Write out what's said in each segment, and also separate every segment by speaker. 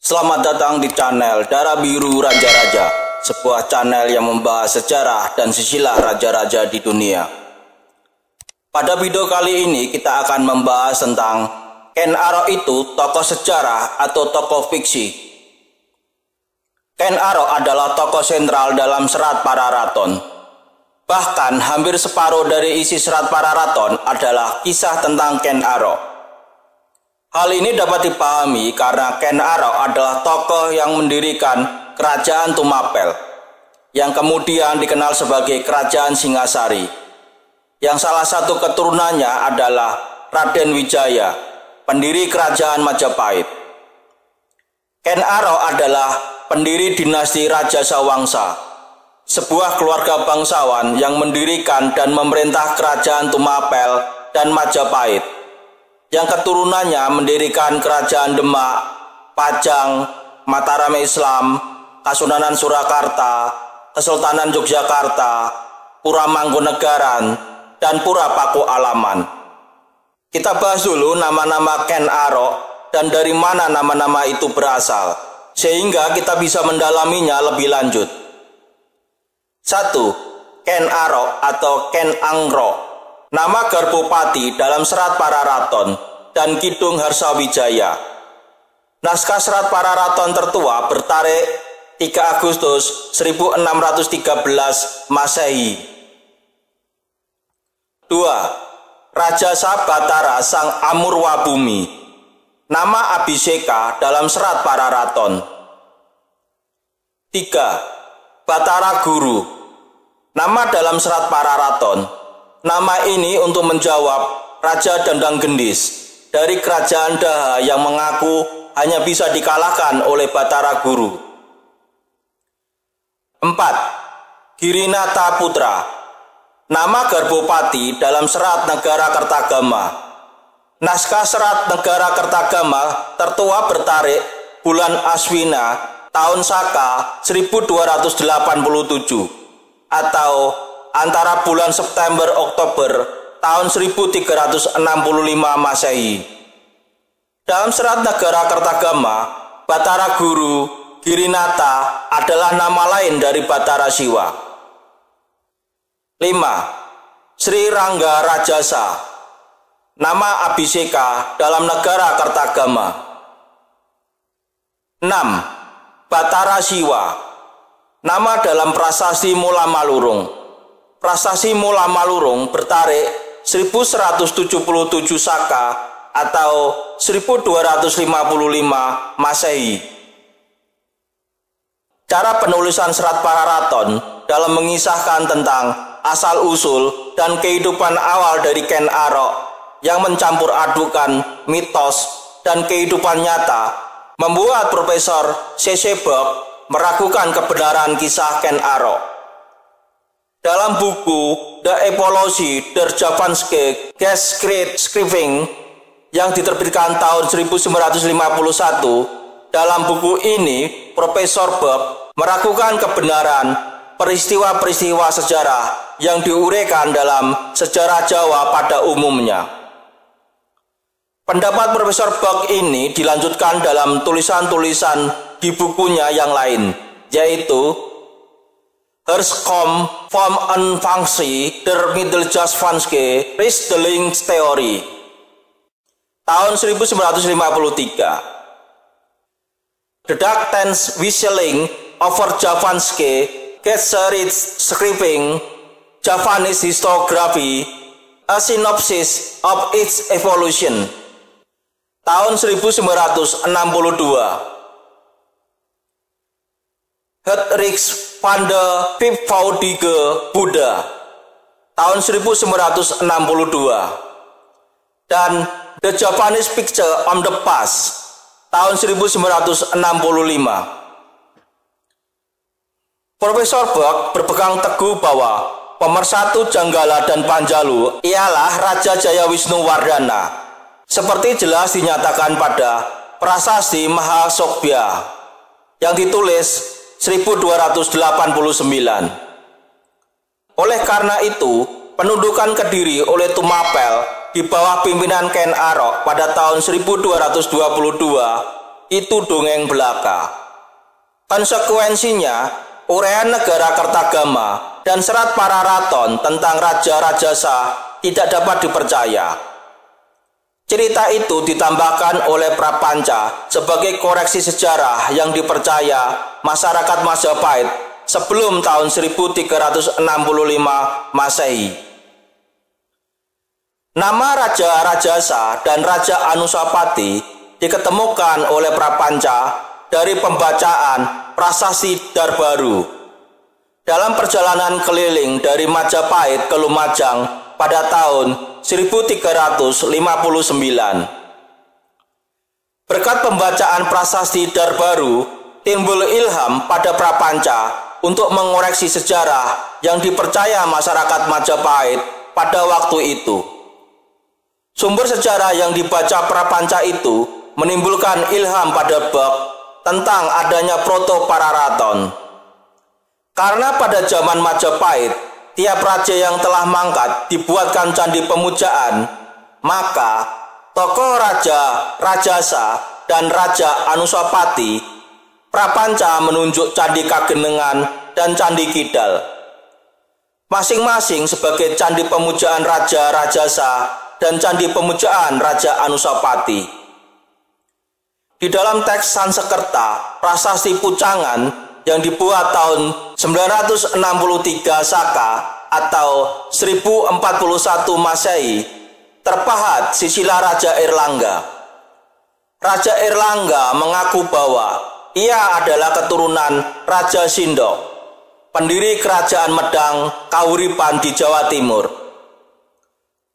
Speaker 1: Selamat datang di channel Darah Biru Raja-Raja, sebuah channel yang membahas sejarah dan silsilah raja-raja di dunia. Pada video kali ini kita akan membahas tentang Ken Arok itu tokoh sejarah atau tokoh fiksi. Ken Arok adalah tokoh sentral dalam Serat Pararaton. Bahkan hampir separuh dari isi Serat Pararaton adalah kisah tentang Ken Arok. Hal ini dapat dipahami karena Ken Arok adalah tokoh yang mendirikan Kerajaan Tumapel, yang kemudian dikenal sebagai Kerajaan Singasari, yang salah satu keturunannya adalah Raden Wijaya, pendiri Kerajaan Majapahit. Ken Arok adalah pendiri dinasti Raja Sawangsa, sebuah keluarga bangsawan yang mendirikan dan memerintah Kerajaan Tumapel dan Majapahit, yang keturunannya mendirikan Kerajaan Demak, Pajang, Mataram Islam, Kasunanan Surakarta, Kesultanan Yogyakarta, Pura Mangkunegaran, dan Pura Paku Alaman. Kita bahas dulu nama-nama Ken Arok dan dari mana nama-nama itu berasal, sehingga kita bisa mendalaminya lebih lanjut. 1. Ken Arok atau Ken Angrok, nama Garbopati dalam Serat Pararaton dan Kidung Harsawijaya. Naskah Serat Pararaton tertua bertarikh 3 Agustus 1613 Masehi. 2. Raja Sabatara Sang Amurwabumi, nama Abhiseka dalam Serat Pararaton. 3. Batara Guru, nama dalam Serat Pararaton. Nama ini untuk menjawab Raja Dendang Gendis dari Kerajaan Daha yang mengaku hanya bisa dikalahkan oleh Batara Guru. 4. Girinata Putra, nama Garbopati dalam Serat Negara Kertagama. Naskah Serat Negara Kertagama tertua bertarikh bulan Aswina tahun Saka 1287 atau antara bulan September-Oktober tahun 1365 Masehi. Dalam Serat Negara Kertagama, Batara Guru Girinata adalah nama lain dari Batara Siwa. 5. Sri Rangga Rajasa, nama Abhiseka dalam Negara Kertagama. 6. Batara Siwa, nama dalam Prasasti Mula Malurung. Prasasti Mula Malurung bertarikh 1177 Saka atau 1255 Masehi. Cara penulisan Serat Pararaton dalam mengisahkan tentang asal-usul dan kehidupan awal dari Ken Arok yang mencampur adukan mitos dan kehidupan nyata membuat Profesor C.C. Bock meragukan kebenaran kisah Ken Arok. Dalam buku The Evolution der Javanske Geschichtschreibung yang diterbitkan tahun 1951, dalam buku ini Profesor Bock meragukan kebenaran peristiwa-peristiwa sejarah yang diuraikan dalam sejarah Jawa pada umumnya. Pendapat Profesor Bock ini dilanjutkan dalam tulisan-tulisan di bukunya yang lain, yaitu Herskom vom Anfangsi der Mitteljavanske Richtlingstheorie tahun 1953. Gedachtenwisseling over Javanske Geschichtschreibung, Javanese Historiography, a synopsis of its evolution tahun 1962. Hedrich van de Vijfvoudige Buddha tahun 1962 dan The Japanese Picture on the Past tahun 1965. Profesor Bock berpegang teguh bahwa pemersatu Janggala dan Panjalu ialah Raja Jayawisnuwardhana, seperti jelas dinyatakan pada Prasasti Mahasokbya yang ditulis 1289. Oleh karena itu, penundukan Kediri oleh Tumapel di bawah pimpinan Ken Arok pada tahun 1222 itu dongeng belaka. Konsekuensinya, uraian negara Kertagama dan Serat Pararaton tentang Raja Rajasa tidak dapat dipercaya. Cerita itu ditambahkan oleh Prapanca sebagai koreksi sejarah yang dipercaya masyarakat Majapahit sebelum tahun 1365 Masehi. Nama Raja Rajasa dan Raja Anusapati diketemukan oleh Prapanca dari pembacaan Prasasti Darbaru dalam perjalanan keliling dari Majapahit ke Lumajang pada tahun 1359. Berkat pembacaan Prasasti Darbaru, timbul ilham pada Prapanca untuk mengoreksi sejarah yang dipercaya masyarakat Majapahit pada waktu itu. Sumber sejarah yang dibaca Prapanca itu menimbulkan ilham pada Bek tentang adanya Proto Pararaton. Karena pada zaman Majapahit, tiap raja yang telah mangkat dibuatkan candi pemujaan, maka tokoh Raja Rajasa dan Raja Anusapati, Prapanca menunjuk Candi Kagenengan dan Candi Kidal, masing-masing sebagai candi pemujaan Raja Rajasa dan candi pemujaan Raja Anusapati. Di dalam teks Sansekerta, Prasasti Pucangan yang dibuat tahun 963 Saka atau 1041 Masehi, terpahat silsilah Raja Airlangga. Raja Airlangga mengaku bahwa ia adalah keturunan Raja Sindok, pendiri Kerajaan Medang Kahuripan di Jawa Timur.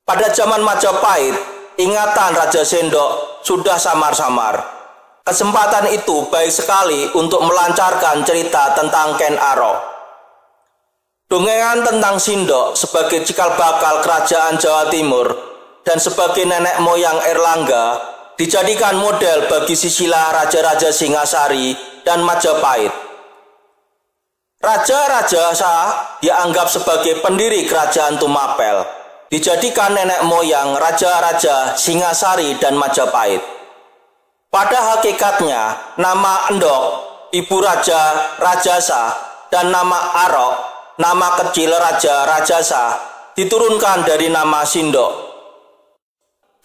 Speaker 1: Pada zaman Majapahit, ingatan Raja Sendok sudah samar-samar. Kesempatan itu baik sekali untuk melancarkan cerita tentang Ken Arok. Dongengan tentang Sindok sebagai cikal bakal Kerajaan Jawa Timur dan sebagai nenek moyang Airlangga dijadikan model bagi silsilah Raja-Raja Singasari dan Majapahit. Raja Rajasa dianggap sebagai pendiri Kerajaan Tumapel, dijadikan nenek moyang Raja-Raja Singasari dan Majapahit. Pada hakikatnya, nama Endok, ibu Raja Rajasa, dan nama Arok, nama kecil Raja Rajasa, diturunkan dari nama Sindok.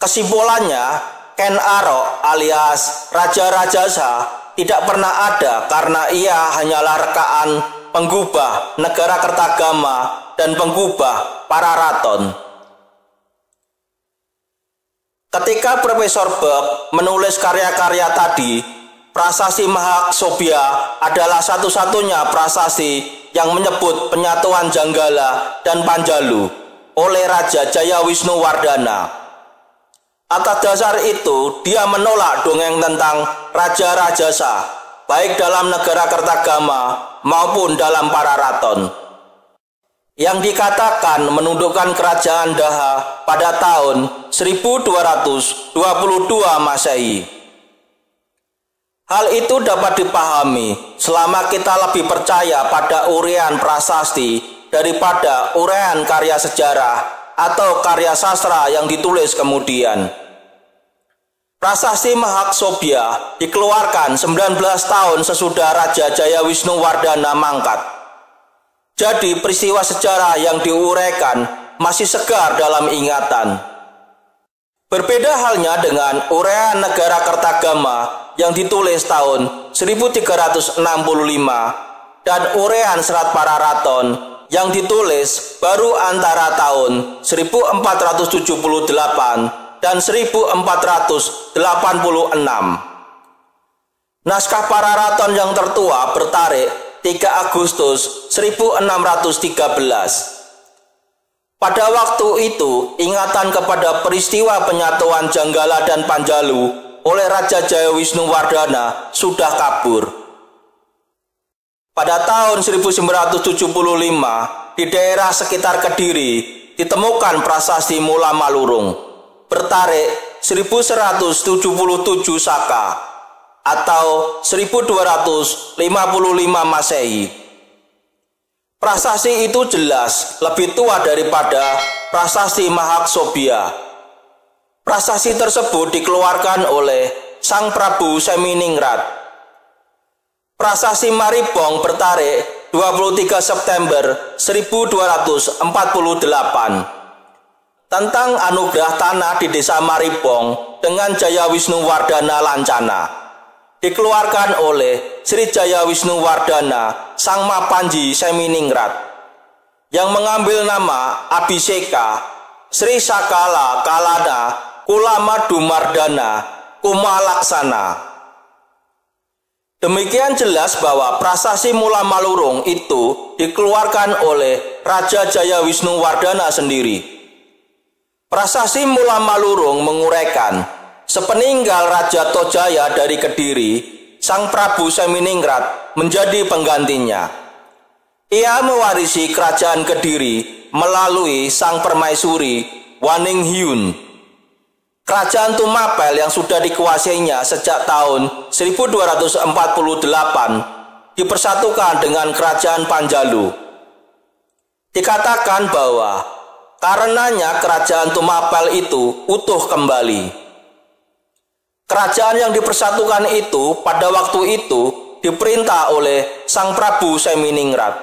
Speaker 1: Kesimpulannya, Ken Arok alias Raja Rajasa tidak pernah ada karena ia hanyalah rekaan penggubah negara Kertagama dan penggubah Pararaton. Ketika Profesor Bek menulis karya-karya tadi, Prasasti Mahaksobya adalah satu-satunya prasasti yang menyebut penyatuan Janggala dan Panjalu oleh Raja Jayawisnuwardana. Atas dasar itu, dia menolak dongeng tentang Raja Rajasa, baik dalam negara Kertagama maupun dalam Pararaton, yang dikatakan menundukkan kerajaan Daha pada tahun 1222 Masehi. Hal itu dapat dipahami selama kita lebih percaya pada uraian prasasti daripada uraian karya sejarah atau karya sastra yang ditulis kemudian. Prasasti Mahaksobya dikeluarkan 19 tahun sesudah Raja Jayawisnuwardana mangkat. Jadi peristiwa sejarah yang diuraikan masih segar dalam ingatan. Berbeda halnya dengan uraian negara Kertagama yang ditulis tahun 1365 dan uraian Serat Pararaton yang ditulis baru antara tahun 1478 dan 1486. Naskah Pararaton yang tertua bertarik 3 Agustus 1613. Pada waktu itu, ingatan kepada peristiwa penyatuan Janggala dan Panjalu oleh Raja Jayawisnuwardana sudah kabur. Pada tahun 1975, di daerah sekitar Kediri, ditemukan prasasti Mula Malurung, bertarik 1177 Saka, atau 1255 Masehi. Prasasti itu jelas lebih tua daripada Prasasti Mahaksobya. Prasasti tersebut dikeluarkan oleh Sang Prabu Seminingrat. Prasasti Maribong bertarik 23 September 1248 tentang anugerah tanah di desa Maribong dengan Jaya Wisnuwardana Lancana, dikeluarkan oleh Sri Jaya Wisnuwardana Sang Mapanji Seminingrat, yang mengambil nama Abhiseka Sri Sakala Kalana Kula Dumardana Kumalaksana. Demikian jelas bahwa prasasti Mula Malurung itu dikeluarkan oleh Raja Jaya Wisnuwardana sendiri. Prasasti Mula Malurung menguraikan, sepeninggal Raja Tojaya dari Kediri, Sang Prabu Seminingrat menjadi penggantinya. Ia mewarisi kerajaan Kediri melalui Sang Permaisuri Waninghyun. Kerajaan Tumapel yang sudah dikuasainya sejak tahun 1248 dipersatukan dengan kerajaan Panjalu. Dikatakan bahwa karenanya kerajaan Tumapel itu utuh kembali. Kerajaan yang dipersatukan itu pada waktu itu diperintah oleh Sang Prabu Seminingrat.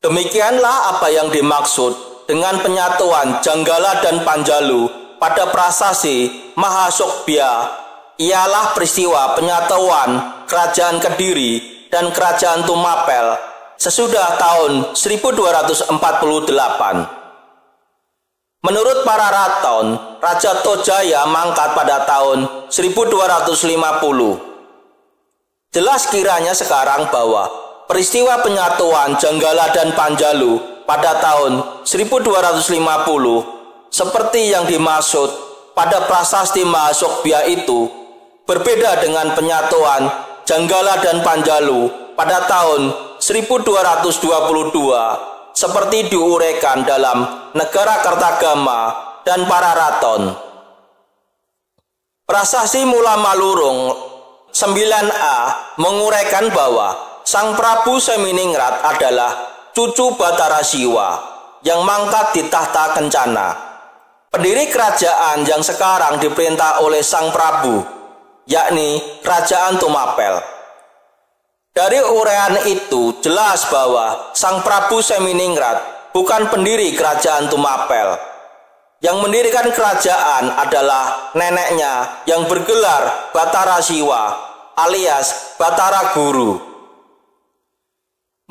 Speaker 1: Demikianlah apa yang dimaksud dengan penyatuan Janggala dan Panjalu pada prasasti Mahasukbya, ialah peristiwa penyatuan kerajaan Kediri dan kerajaan Tumapel sesudah tahun 1248. Menurut para raton, Raja Tojaya mangkat pada tahun 1250. Jelas kiranya sekarang bahwa peristiwa penyatuan Janggala dan Panjalu pada tahun 1250 seperti yang dimaksud pada prasasti Mahasukbya itu berbeda dengan penyatuan Janggala dan Panjalu pada tahun 1222 seperti diuraikan dalam Negara Kertagama dan para raton. Prasasti Mula Malurung 9a menguraikan bahwa Sang Prabu Seminingrat adalah cucu Batara Siwa yang mangkat di tahta Kencana, pendiri kerajaan yang sekarang diperintah oleh Sang Prabu, yakni Kerajaan Tumapel. Dari uraian itu jelas bahwa Sang Prabu Seminingrat bukan pendiri Kerajaan Tumapel. Yang mendirikan kerajaan adalah neneknya yang bergelar Batara Siwa alias Batara Guru.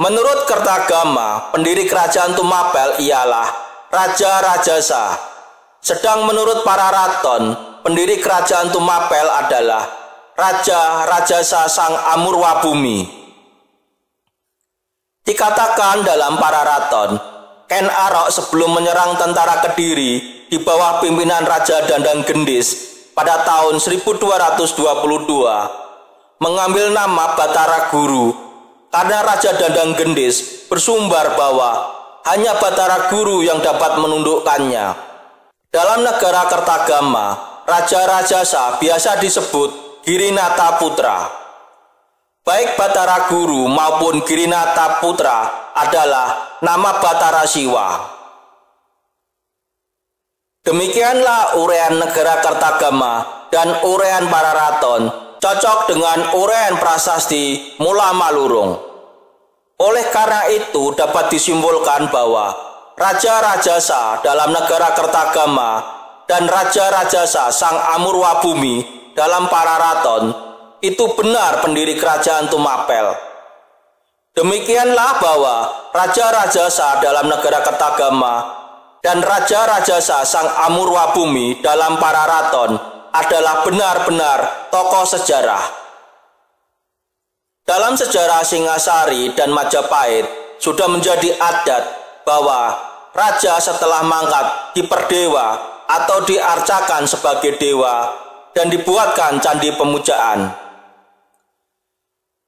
Speaker 1: Menurut Kertagama, pendiri Kerajaan Tumapel ialah Raja Rajasa. Sedang menurut para raton, pendiri kerajaan Tumapel adalah Raja Rajasa Sang Amurwabumi. Dikatakan dalam para raton, Ken Arok sebelum menyerang tentara Kediri di bawah pimpinan Raja Dandang Gendis pada tahun 1222 mengambil nama Batara Guru karena Raja Dandang Gendis bersumbar bahwa hanya Batara Guru yang dapat menundukkannya. Dalam negara Kertagama, Raja Rajasa biasa disebut Girinata Putra. Baik Batara Guru maupun Girinata Putra adalah nama Batara Siwa. Demikianlah uraian negara Kertagama dan uraian para raton cocok dengan uraian prasasti Mula Malurung. Oleh karena itu dapat disimpulkan bahwa Raja Rajasa dalam negara Kertagama dan Raja Rajasa Sang Amurwabumi dalam para raton itu benar pendiri kerajaan Tumapel. Demikianlah bahwa Raja Rajasa dalam negara Kertagama dan Raja Rajasa Sang Amurwabumi dalam para raton adalah benar-benar tokoh sejarah. Dalam sejarah Singasari dan Majapahit sudah menjadi adat bahwa raja setelah mangkat diperdewa atau diarcakan sebagai dewa dan dibuatkan candi pemujaan.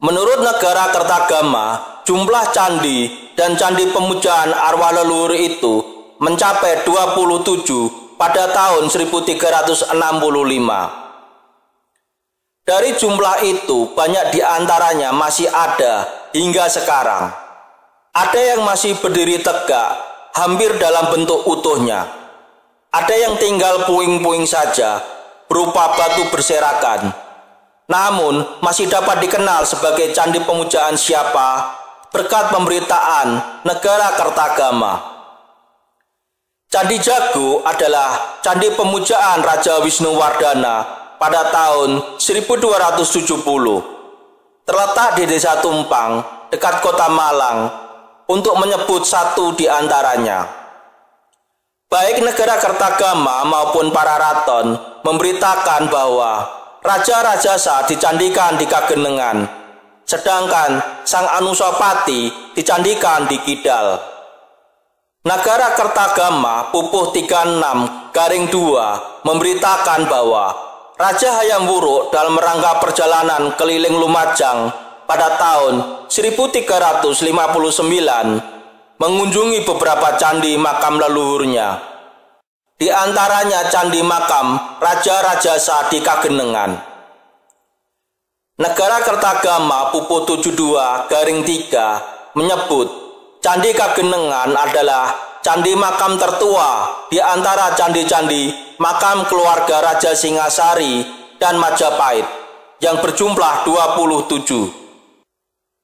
Speaker 1: Menurut negara Kertagama, jumlah candi dan candi pemujaan arwah leluhur itu mencapai 27 pada tahun 1365. Dari jumlah itu banyak diantaranya masih ada hingga sekarang. Ada yang masih berdiri tegak hampir dalam bentuk utuhnya. Ada yang tinggal puing-puing saja berupa batu berserakan namun masih dapat dikenal sebagai Candi Pemujaan Siapa berkat pemberitaan Negara Kertagama. Candi Jago adalah candi pemujaan Raja Wisnuwardana pada tahun 1270. Terletak di Desa Tumpang, dekat Kota Malang, untuk menyebut satu di antaranya. Baik Negara Kertagama maupun para raton memberitakan bahwa Raja Rajasa dicandikan di Kagenengan, sedangkan Sang Anusapati dicandikan di Kidal. Nagara Kertagama Pupuh 36/2 memberitakan bahwa Raja Hayam Wuruk dalam rangka perjalanan keliling Lumajang pada tahun 1359 mengunjungi beberapa candi makam leluhurnya. Di antaranya candi makam Raja Rajasa di Kagenengan. Negara Kertagama Pupuh 72/3 menyebut Candi Kagenengan adalah candi makam tertua di antara candi-candi makam keluarga Raja Singasari dan Majapahit yang berjumlah 27.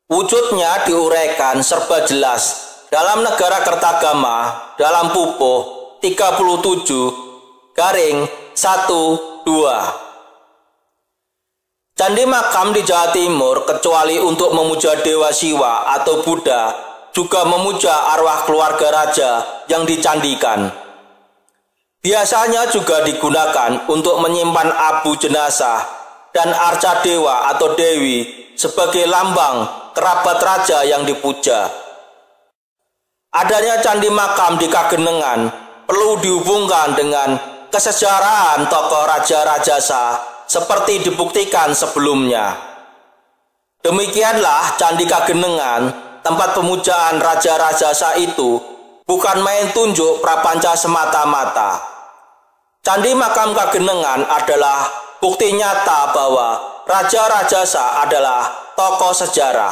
Speaker 1: Wujudnya diuraikan serba jelas dalam Negara Kertagama dalam Pupuh 37/12. Candi makam di Jawa Timur kecuali untuk memuja Dewa Siwa atau Buddha juga memuja arwah keluarga raja yang dicandikan. Biasanya juga digunakan untuk menyimpan abu jenazah dan arca dewa atau dewi sebagai lambang kerabat raja yang dipuja. Adanya candi makam di Kagenengan perlu dihubungkan dengan kesejarahan tokoh Raja Rajasa seperti dibuktikan sebelumnya. Demikianlah Candi Kagenengan, tempat pemujaan Raja Rajasa itu bukan main tunjuk prapanca semata-mata. Candi makam Kagenengan adalah bukti nyata bahwa Raja Rajasa adalah tokoh sejarah.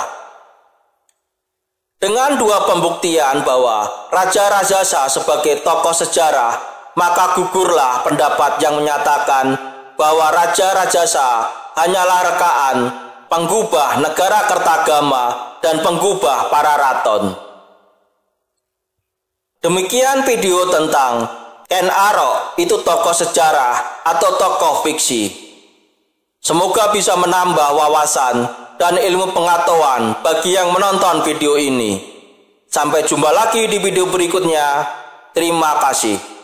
Speaker 1: Dengan dua pembuktian bahwa Raja Rajasa sebagai tokoh sejarah, maka gugurlah pendapat yang menyatakan bahwa Raja Rajasa hanyalah rekaan penggubah Negara Kertagama dan penggubah para raton. Demikian video tentang Ken Arok itu tokoh sejarah atau tokoh fiksi. Semoga bisa menambah wawasan dan ilmu pengetahuan bagi yang menonton video ini. Sampai jumpa lagi di video berikutnya. Terima kasih.